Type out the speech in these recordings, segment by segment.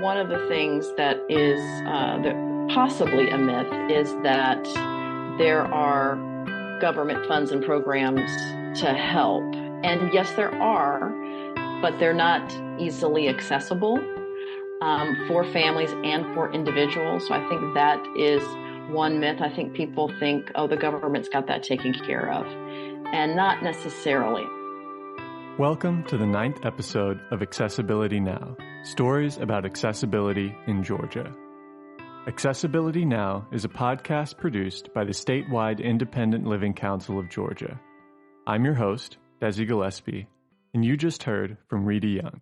One of the things that is possibly a myth is that there are government funds and programs to help. And yes, there are, but they're not easily accessible for families and for individuals. So I think that is one myth. I think people think, oh, the government's got that taken care of, and not necessarily. Welcome to the 9th episode of Accessibility Now, stories about accessibility in Georgia. Accessibility Now is a podcast produced by the statewide Independent Living Council of Georgia. I'm your host, Desi Gillespie, and you just heard from Rita Young,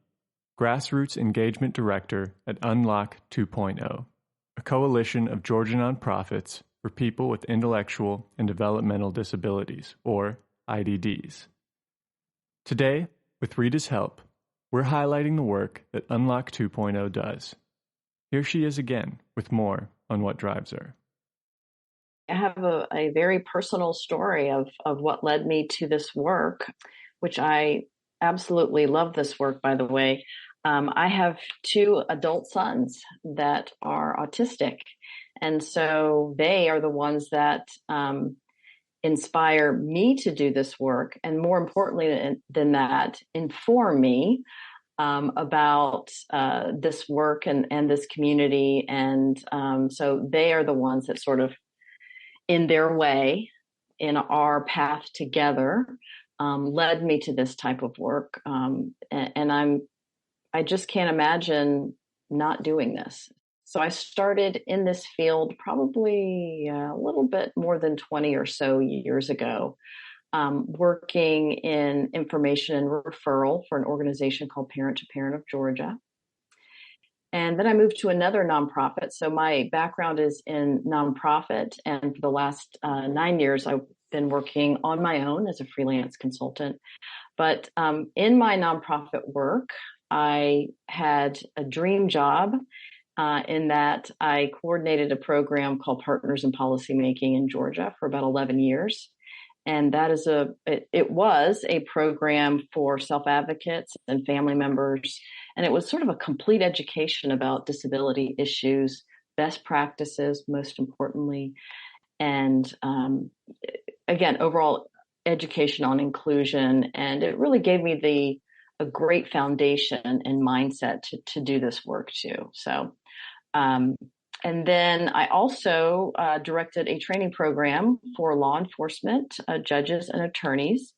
Grassroots Engagement Director at Unlock 2.0, a coalition of Georgia nonprofits for people with intellectual and developmental disabilities, or IDDs. Today, with Rita's help, we're highlighting the work that Unlock 2.0 does. Here she is again with more on what drives her. I have a very personal story of what led me to this work, which I absolutely love this work, by the way. I have 2 adult sons that are autistic, and so they are the ones that inspire me to do this work, and more importantly than that, inform me about this work and this community. And so they are the ones that sort of, in their way, in our path together, led me to this type of work. And I just can't imagine not doing this. So I started in this field probably a little bit more than 20 or so years ago, working in information and referral for an organization called Parent to Parent of Georgia. And then I moved to another nonprofit. So my background is in nonprofit. And for the last 9 years, I've been working on my own as a freelance consultant. But in my nonprofit work, I had a dream job in that I coordinated a program called Partners in Policymaking in Georgia for about 11 years. And that is it was a program for self-advocates and family members. And it was sort of a complete education about disability issues, best practices, most importantly. And again, overall education on inclusion. And it really gave me a great foundation and mindset to do this work too. So, and then I also directed a training program for law enforcement, judges and attorneys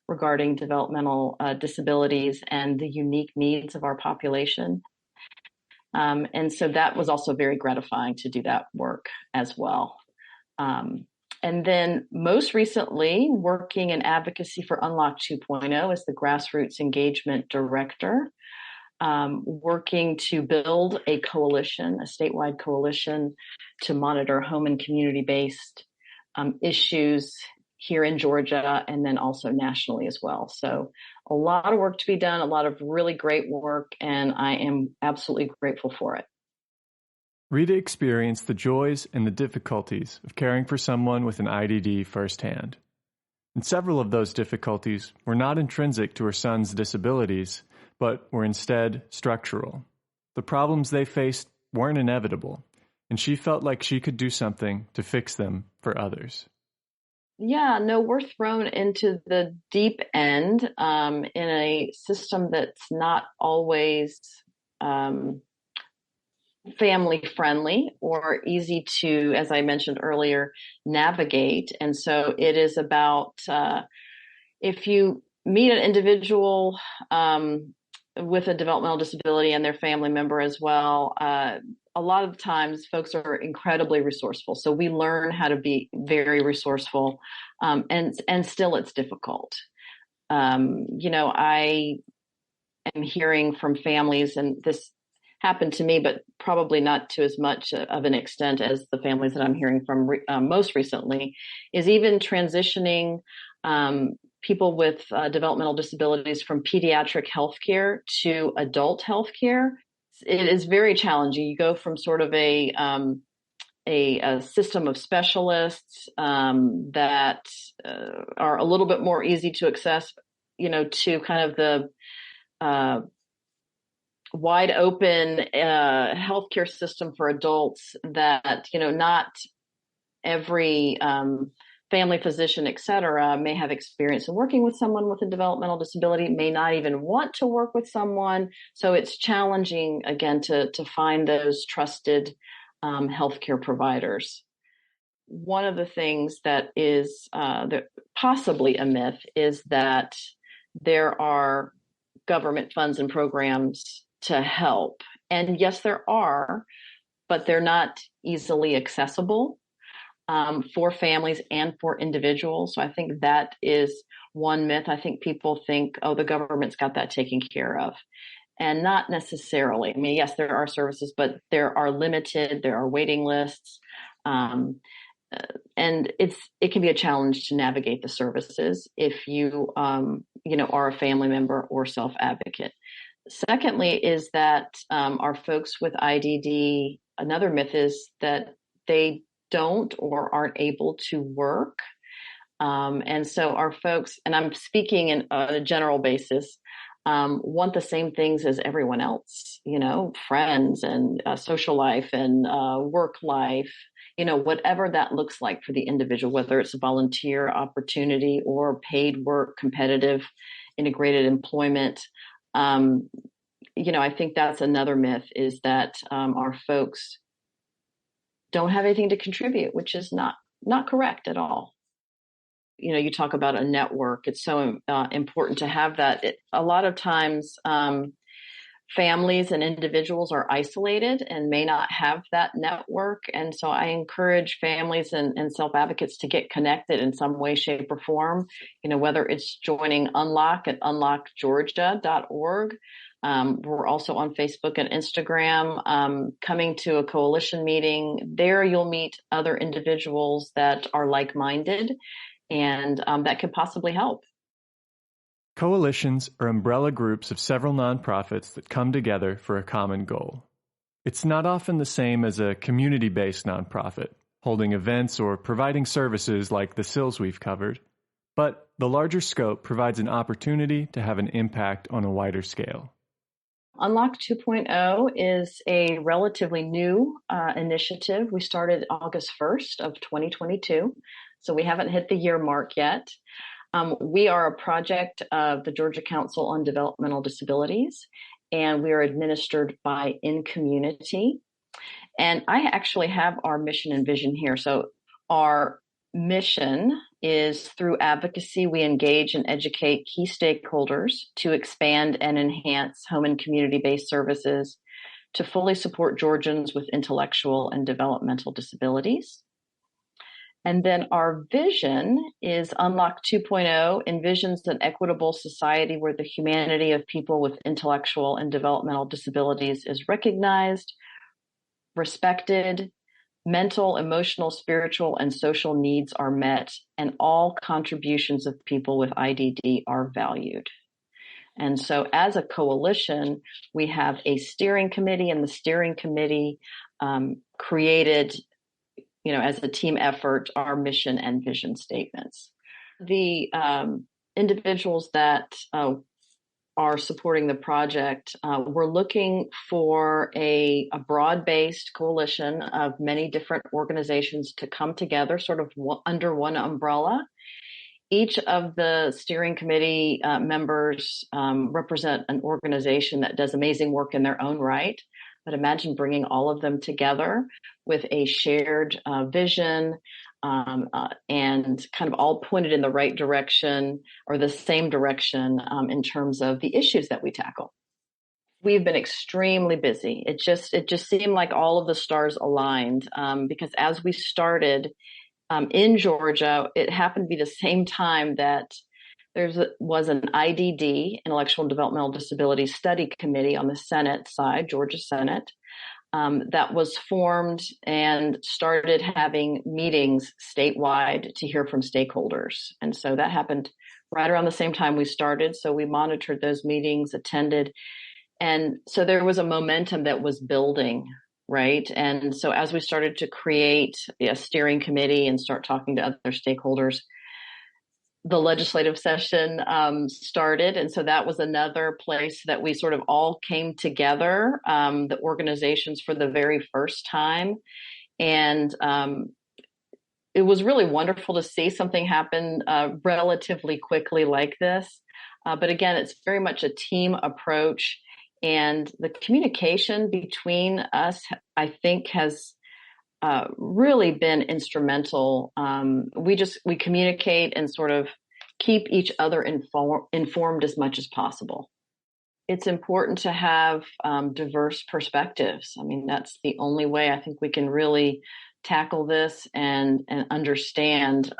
regarding developmental disabilities and the unique needs of our population. And so that was also very gratifying to do that work as well. And then most recently, working in advocacy for Unlock 2.0 as the Grassroots Engagement Director, working to build a coalition, a statewide coalition to monitor home and community-based issues here in Georgia and then also nationally as well. So a lot of work to be done, a lot of really great work, and I am absolutely grateful for it. Rita experienced the joys and the difficulties of caring for someone with an IDD firsthand. And several of those difficulties were not intrinsic to her son's disabilities, but were instead structural. The problems they faced weren't inevitable, and she felt like she could do something to fix them for others. Yeah, no, we're thrown into the deep end in a system that's not always family friendly or easy to, as I mentioned earlier, navigate. And so it is about if you meet an individual with a developmental disability and their family member as well, a lot of times folks are incredibly resourceful. So we learn how to be very resourceful, and still it's difficult. I am hearing from families, and this happened to me, but probably not to as much of an extent as the families that I'm hearing from most recently, is even transitioning people with developmental disabilities from pediatric healthcare to adult healthcare. It is very challenging. You go from sort of a system of specialists that are a little bit more easy to access, to kind of the wide open healthcare system for adults that, not every family physician, et cetera, may have experience in working with someone with a developmental disability, may not even want to work with someone. So it's challenging, again, to find those trusted healthcare providers. One of the things that is possibly a myth is that there are government funds and programs to help. And yes, there are, but they're not easily accessible for families and for individuals. So I think that is one myth. I think people think, oh, the government's got that taken care of. And not necessarily. I mean, yes, there are services, but there are limited, there are waiting lists. And it can be a challenge to navigate the services if you, are a family member or self-advocate. Secondly, is that our folks with IDD, another myth is that they don't or aren't able to work. And so our folks, and I'm speaking on a general basis, want the same things as everyone else, friends and social life and work life, whatever that looks like for the individual, whether it's a volunteer opportunity or paid work, competitive, integrated employment. I think that's another myth, is that our folks don't have anything to contribute, which is not correct at all. You talk about a network. It's so important to have that. A lot of times, families and individuals are isolated and may not have that network. And so I encourage families and self-advocates to get connected in some way, shape, or form, whether it's joining Unlock at unlockgeorgia.org. We're also on Facebook and Instagram, coming to a coalition meeting. There you'll meet other individuals that are like-minded and that could possibly help. Coalitions are umbrella groups of several nonprofits that come together for a common goal. It's not often the same as a community-based nonprofit, holding events or providing services like the SILs we've covered, but the larger scope provides an opportunity to have an impact on a wider scale. Unlock 2.0 is a relatively new initiative. We started August 1st of 2022, so we haven't hit the year mark yet. We are a project of the Georgia Council on Developmental Disabilities, and we are administered by In Community. And I actually have our mission and vision here. So our mission is, through advocacy, we engage and educate key stakeholders to expand and enhance home and community-based services to fully support Georgians with intellectual and developmental disabilities. And then our vision is Unlock 2.0 envisions an equitable society where the humanity of people with intellectual and developmental disabilities is recognized, respected, mental, emotional, spiritual, and social needs are met, and all contributions of people with IDD are valued. And so as a coalition, we have a steering committee, and the steering committee created, as a team effort, our mission and vision statements. The individuals that are supporting the project, we're looking for a broad-based coalition of many different organizations to come together sort of under one umbrella. Each of the steering committee members represent an organization that does amazing work in their own right. But imagine bringing all of them together with a shared vision and kind of all pointed in the right direction or the same direction in terms of the issues that we tackle. We've been extremely busy. It just seemed like all of the stars aligned because as we started in Georgia, it happened to be the same time that there was an IDD, Intellectual and Developmental Disabilities Study Committee on the Senate side, Georgia Senate, that was formed and started having meetings statewide to hear from stakeholders. And so that happened right around the same time we started. So we monitored those meetings, attended. And so there was a momentum that was building, right? And so as we started to create a steering committee and start talking to other stakeholders, the legislative session started. And so that was another place that we sort of all came together, the organizations for the very first time. And it was really wonderful to see something happen relatively quickly like this. But again, it's very much a team approach. And the communication between us, I think, has really been instrumental. We communicate and sort of keep each other informed as much as possible. It's important to have diverse perspectives. I mean, that's the only way I think we can really tackle this and understand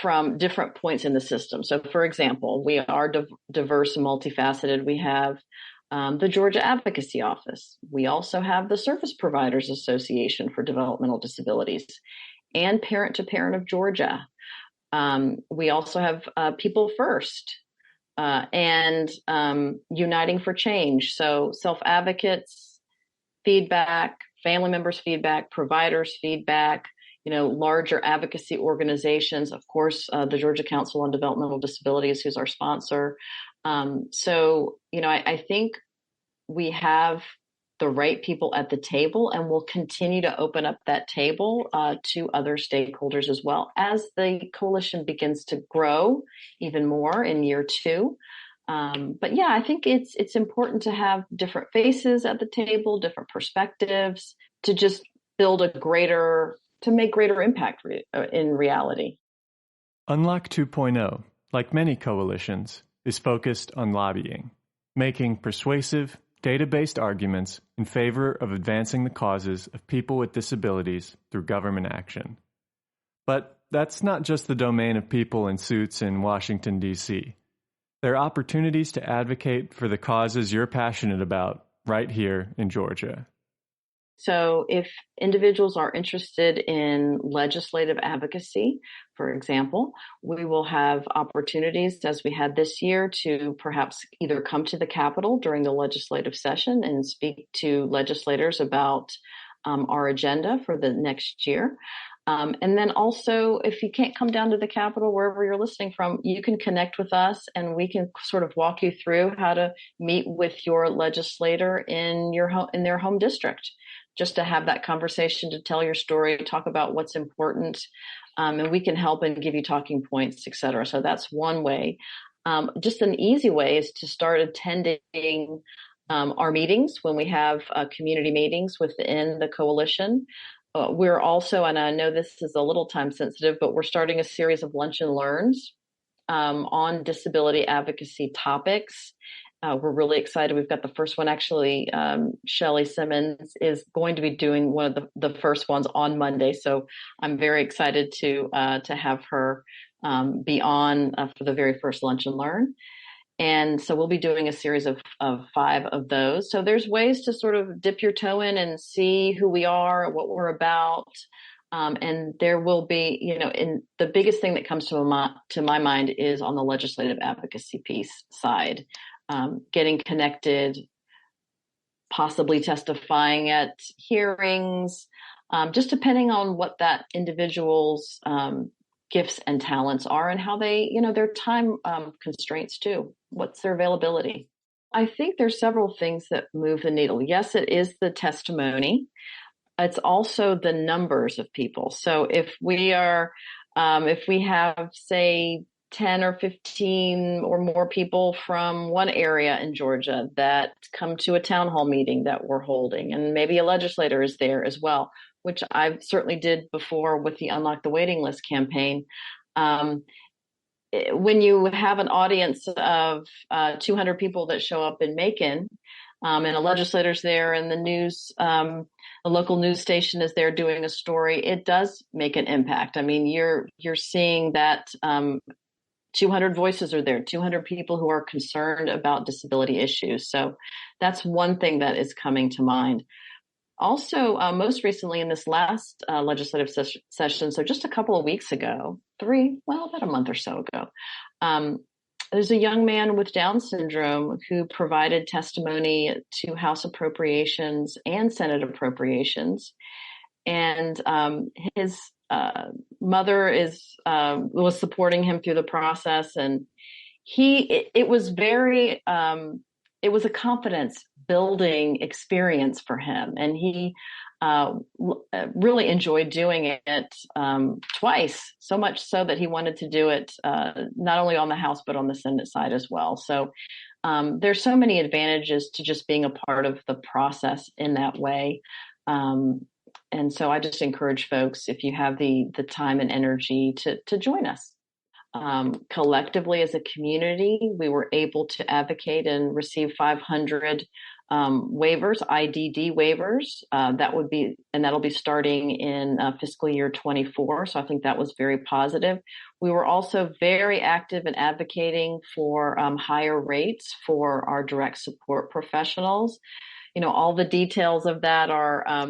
from different points in the system. So, for example, we are diverse and multifaceted. We have the Georgia Advocacy Office. We also have the Service Providers Association for Developmental Disabilities and Parent to Parent of Georgia. We also have People First and Uniting for Change. So self-advocates, feedback, family members' feedback, providers' feedback, larger advocacy organizations, of course, the Georgia Council on Developmental Disabilities, who's our sponsor. I think we have the right people at the table, and we'll continue to open up that table to other stakeholders as well as the coalition begins to grow even more in year 2. But yeah, I think it's important to have different faces at the table, different perspectives, to just to make greater impact in reality. Unlock 2.0, like many coalitions, is focused on lobbying, making persuasive, data-based arguments in favor of advancing the causes of people with disabilities through government action. But that's not just the domain of people in suits in Washington, D.C. There are opportunities to advocate for the causes you're passionate about right here in Georgia. So if individuals are interested in legislative advocacy, for example, we will have opportunities, as we had this year, to perhaps either come to the Capitol during the legislative session and speak to legislators about our agenda for the next year. And then also, if you can't come down to the Capitol, wherever you're listening from, you can connect with us and we can sort of walk you through how to meet with your legislator in their home district, just to have that conversation, to tell your story, talk about what's important, and we can help and give you talking points, et cetera. So that's one way. Just an easy way is to start attending our meetings when we have community meetings within the coalition. We're also, and I know this is a little time sensitive, but we're starting a series of lunch and learns on disability advocacy topics. We're really excited. We've got the first one, actually. Shelley Simmons is going to be doing one of the first ones on Monday. So I'm very excited to have her be on for the very first lunch and learn. And so we'll be doing a series of 5 of those. So there's ways to sort of dip your toe in and see who we are, what we're about. And there will be, and the biggest thing that comes to my mind is on the legislative advocacy piece side. Getting connected, possibly testifying at hearings, just depending on what that individual's gifts and talents are and how they, their time constraints too. What's their availability? I think there's several things that move the needle. Yes, it is the testimony. It's also the numbers of people. So if we have, say, 10 or 15 or more people from one area in Georgia that come to a town hall meeting that we're holding, and maybe a legislator is there as well, which I certainly did before with the Unlock the Waiting List campaign. When you have an audience of 200 people that show up in Macon, and a legislator's there, and the local news station is there doing a story, it does make an impact. I mean, you're seeing that 200 voices are there, 200 people who are concerned about disability issues. So that's one thing that is coming to mind. Also, most recently in this last legislative session, so just a couple of weeks ago, about a month or so ago, there's a young man with Down syndrome who provided testimony to House Appropriations and Senate Appropriations. and his mother was supporting him through the process, and it was it was a confidence building experience for him, and he really enjoyed doing it twice, so much so that he wanted to do it not only on the House but on the Senate side as well. So there's so many advantages to just being a part of the process in that way. And so I just encourage folks, if you have the time and energy, to join us. Collectively as a community, we were able to advocate and receive 500 waivers, IDD waivers. That'll be starting in fiscal year 24. So I think that was very positive. We were also very active in advocating for higher rates for our direct support professionals. All the details of that are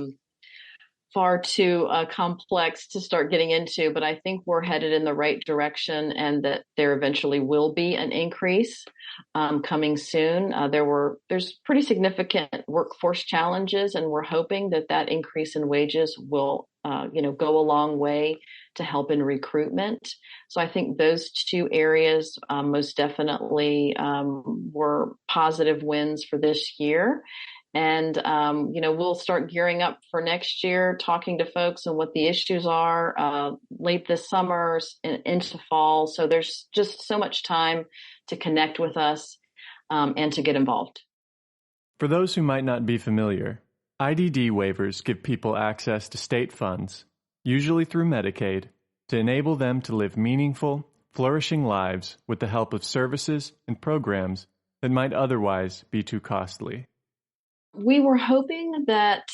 far too complex to start getting into, but I think we're headed in the right direction, and that there eventually will be an increase coming soon. There's pretty significant workforce challenges, and we're hoping that increase in wages will go a long way to help in recruitment. So I think those two areas most definitely were positive wins for this year. And, we'll start gearing up for next year, talking to folks and what the issues are late this summer and into fall. So there's just so much time to connect with us and to get involved. For those who might not be familiar, IDD waivers give people access to state funds, usually through Medicaid, to enable them to live meaningful, flourishing lives with the help of services and programs that might otherwise be too costly. We were hoping that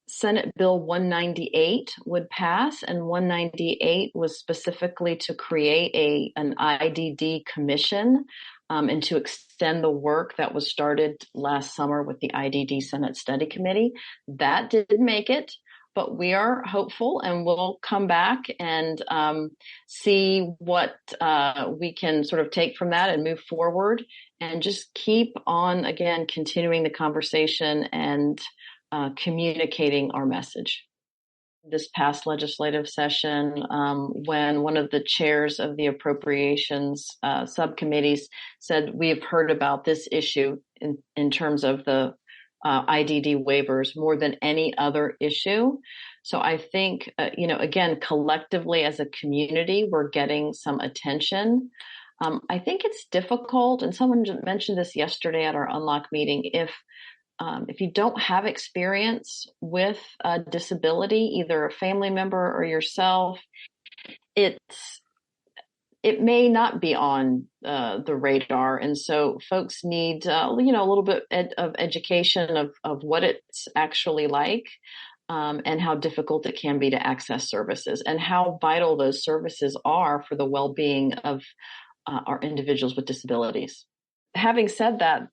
Senate Bill 198 would pass, and 198 was specifically to create an IDD commission and to extend the work that was started last summer with the IDD Senate Study Committee. That didn't make it, but we are hopeful, and we'll come back and see what we can sort of take from that and move forward, and just keep on, again, continuing the conversation and communicating our message. This past legislative session, when one of the chairs of the appropriations subcommittees said, we have heard about this issue in terms of the IDD waivers more than any other issue. So I think, again, collectively as a community, we're getting some attention. I think it's difficult, and someone mentioned this yesterday at our Unlock meeting, if you don't have experience with a disability, either a family member or yourself, it may not be on the radar. And so folks need, a little bit of education of what it's actually like and how difficult it can be to access services, and how vital those services are for the well-being of our individuals with disabilities. Having said that,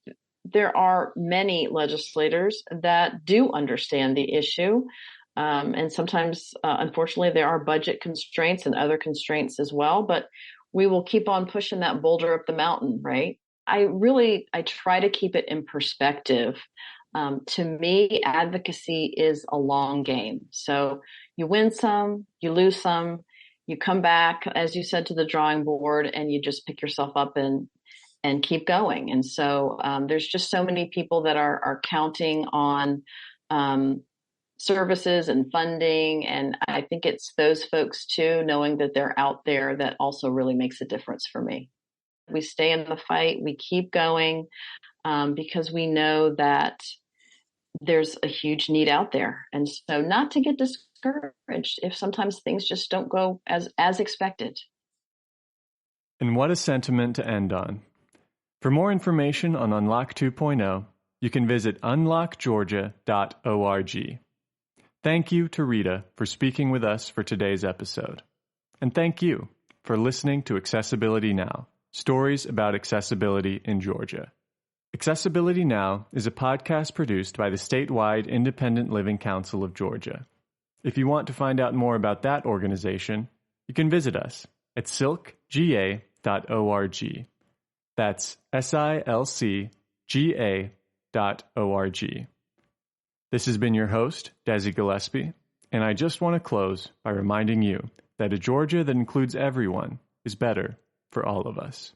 there are many legislators that do understand the issue. And sometimes, unfortunately, there are budget constraints and other constraints as well, but we will keep on pushing that boulder up the mountain, right? I try to keep it in perspective. To me, advocacy is a long game. So you win some, you lose some, you come back, as you said, to the drawing board, and you just pick yourself up and keep going. And so there's just so many people that are counting on services and funding. And I think it's those folks too, knowing that they're out there, that also really makes a difference for me. We stay in the fight, we keep going because we know that there's a huge need out there. And so not to get discouraged if sometimes things just don't go as expected. And what a sentiment to end on. For more information on Unlock 2.0, you can visit unlockgeorgia.org. Thank you to Rita for speaking with us for today's episode. And thank you for listening to Accessibility Now, stories about accessibility in Georgia. Accessibility Now is a podcast produced by the statewide Independent Living Council of Georgia. If you want to find out more about that organization, you can visit us at silkga.org. That's silcga.org. This has been your host, Desi Gillespie. And I just want to close by reminding you that a Georgia that includes everyone is better for all of us.